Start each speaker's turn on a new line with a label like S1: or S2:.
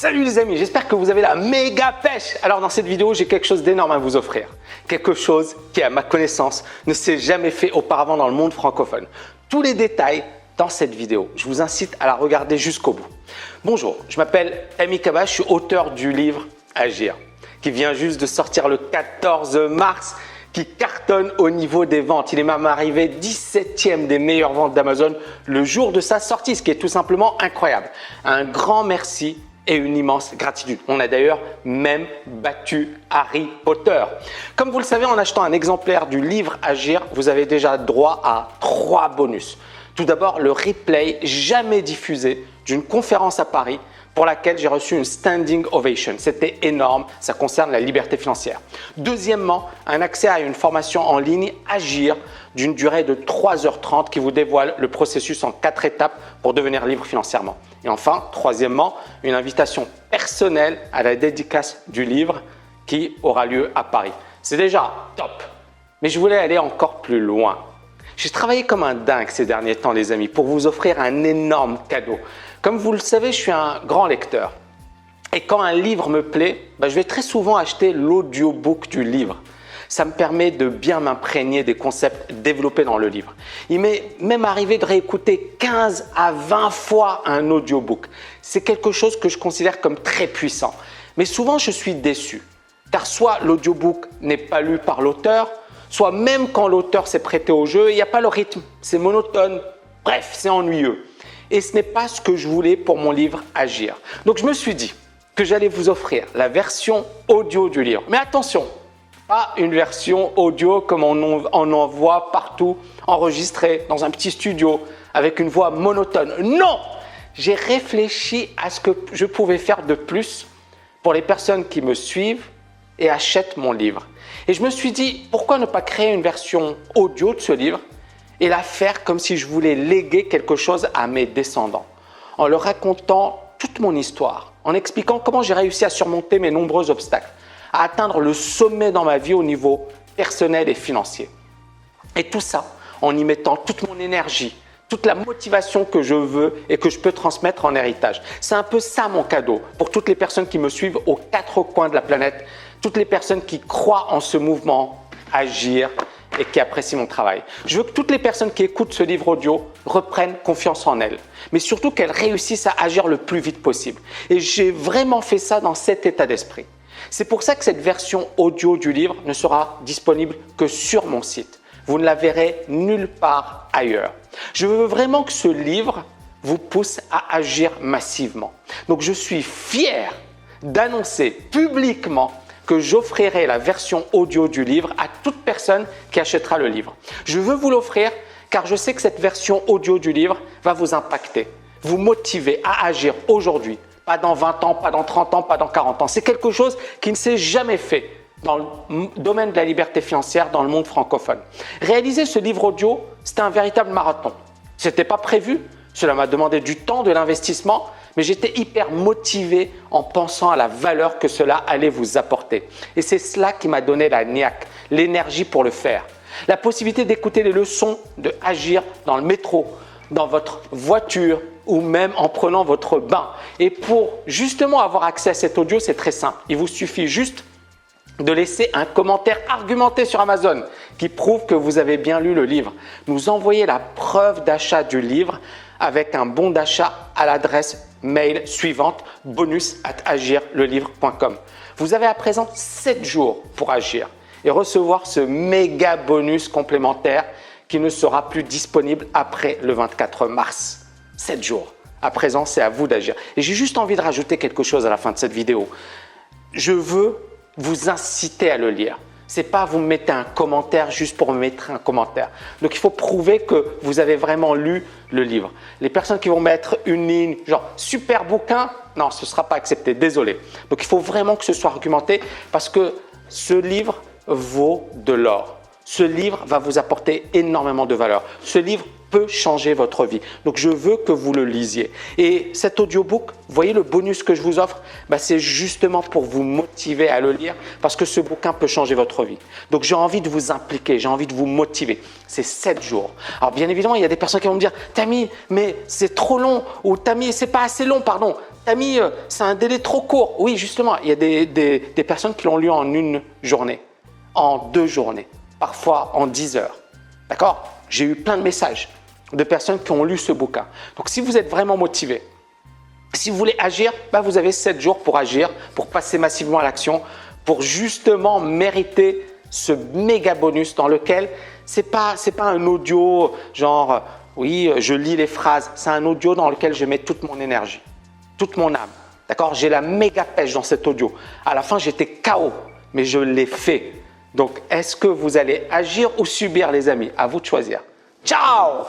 S1: Salut les amis, j'espère que vous avez la méga pêche. Alors dans cette vidéo, j'ai quelque chose d'énorme à vous offrir. Quelque chose qui, à ma connaissance, ne s'est jamais fait auparavant dans le monde francophone. Tous les détails dans cette vidéo. Je vous incite à la regarder jusqu'au bout. Bonjour, je m'appelle Tami Kaba, je suis auteur du livre Agir, qui vient juste de sortir le 14 mars, qui cartonne au niveau des ventes. Il est même arrivé 17e des meilleures ventes d'Amazon le jour de sa sortie, ce qui est tout simplement incroyable. Un grand merci et une immense gratitude. On a d'ailleurs même battu Harry Potter. Comme vous le savez, en achetant un exemplaire du livre Agir, vous avez déjà droit à 3 bonus. Tout d'abord, le replay jamais diffusé d'une conférence à Paris pour laquelle j'ai reçu une standing ovation. C'était énorme, ça concerne la liberté financière. Deuxièmement, un accès à une formation en ligne Agir d'une durée de 3h30 qui vous dévoile le processus en 4 étapes pour devenir libre financièrement. Et enfin, troisièmement, une invitation personnelle à la dédicace du livre qui aura lieu à Paris. C'est déjà top, mais je voulais aller encore plus loin. J'ai travaillé comme un dingue ces derniers temps, les amis, pour vous offrir un énorme cadeau. Comme vous le savez, je suis un grand lecteur. Et quand un livre me plaît, je vais très souvent acheter l'audiobook du livre. Ça me permet de bien m'imprégner des concepts développés dans le livre. Il m'est même arrivé de réécouter 15 à 20 fois un audiobook. C'est quelque chose que je considère comme très puissant. Mais souvent, je suis déçu. Car soit l'audiobook n'est pas lu par l'auteur, soit même quand l'auteur s'est prêté au jeu, il n'y a pas le rythme, c'est monotone, bref, c'est ennuyeux. Et ce n'est pas ce que je voulais pour mon livre Agir. Donc je me suis dit que j'allais vous offrir la version audio du livre. Mais attention, pas une version audio comme on en voit partout, enregistrée dans un petit studio avec une voix monotone. Non! J'ai réfléchi à ce que je pouvais faire de plus pour les personnes qui me suivent et achètent mon livre. Et je me suis dit, pourquoi ne pas créer une version audio de ce livre et la faire comme si je voulais léguer quelque chose à mes descendants, en leur racontant toute mon histoire, en expliquant comment j'ai réussi à surmonter mes nombreux obstacles, à atteindre le sommet dans ma vie au niveau personnel et financier. Et tout ça en y mettant toute mon énergie, toute la motivation que je veux et que je peux transmettre en héritage. C'est un peu ça mon cadeau pour toutes les personnes qui me suivent aux 4 coins de la planète, toutes les personnes qui croient en ce mouvement Agir et qui apprécient mon travail. Je veux que toutes les personnes qui écoutent ce livre audio reprennent confiance en elles, mais surtout qu'elles réussissent à agir le plus vite possible. Et j'ai vraiment fait ça dans cet état d'esprit. C'est pour ça que cette version audio du livre ne sera disponible que sur mon site. Vous ne la verrez nulle part ailleurs. Je veux vraiment que ce livre vous pousse à agir massivement. Donc je suis fier d'annoncer publiquement que j'offrirai la version audio du livre à toute personne qui achètera le livre. Je veux vous l'offrir car je sais que cette version audio du livre va vous impacter, vous motiver à agir aujourd'hui, pas dans 20 ans, pas dans 30 ans, pas dans 40 ans. C'est quelque chose qui ne s'est jamais fait dans le domaine de la liberté financière dans le monde francophone. Réaliser ce livre audio, c'était un véritable marathon. Ce n'était pas prévu, cela m'a demandé du temps, de l'investissement, mais j'étais hyper motivé en pensant à la valeur que cela allait vous apporter. Et c'est cela qui m'a donné la niaque, l'énergie pour le faire. La possibilité d'écouter les leçons de Agir dans le métro, dans votre voiture ou même en prenant votre bain. Et pour justement avoir accès à cet audio, c'est très simple. Il vous suffit juste de laisser un commentaire argumenté sur Amazon qui prouve que vous avez bien lu le livre. Nous envoyer la preuve d'achat du livre avec un bon d'achat à l'adresse mail suivante bonus@agirlelivre.com. Vous avez à présent 7 jours pour agir et recevoir ce méga bonus complémentaire qui ne sera plus disponible après le 24 mars. 7 jours. À présent, c'est à vous d'agir. Et j'ai juste envie de rajouter quelque chose à la fin de cette vidéo. Je veux vous inciter à le lire. C'est pas vous mettez un commentaire juste pour mettre un commentaire. Donc il faut prouver que vous avez vraiment lu le livre. Les personnes qui vont mettre une ligne genre super bouquin, non, ce ne sera pas accepté, désolé. Donc il faut vraiment que ce soit argumenté parce que ce livre vaut de l'or. Ce livre va vous apporter énormément de valeur. Ce livre peut changer votre vie. Donc, je veux que vous le lisiez. Et cet audiobook, vous voyez le bonus que je vous offre, c'est justement pour vous motiver à le lire parce que ce bouquin peut changer votre vie. Donc, j'ai envie de vous impliquer, j'ai envie de vous motiver. C'est 7 jours. Alors, bien évidemment, il y a des personnes qui vont me dire « Tami, mais c'est trop long » ou « Tami, c'est pas assez long, pardon ». Tammy, c'est un délai trop court. Oui, justement, il y a des personnes qui l'ont lu en une journée, en 2 journées, parfois en 10 heures. D'accord? J'ai eu plein de messages de personnes qui ont lu ce bouquin. Donc, si vous êtes vraiment motivé, si vous voulez agir, vous avez 7 jours pour agir, pour passer massivement à l'action, pour justement mériter ce méga bonus dans lequel c'est pas un audio genre oui, je lis les phrases. C'est un audio dans lequel je mets toute mon énergie, toute mon âme. D'accord? J'ai la méga pêche dans cet audio. À la fin, j'étais KO, mais je l'ai fait. Donc, est-ce que vous allez agir ou subir, les amis? À vous de choisir. Ciao!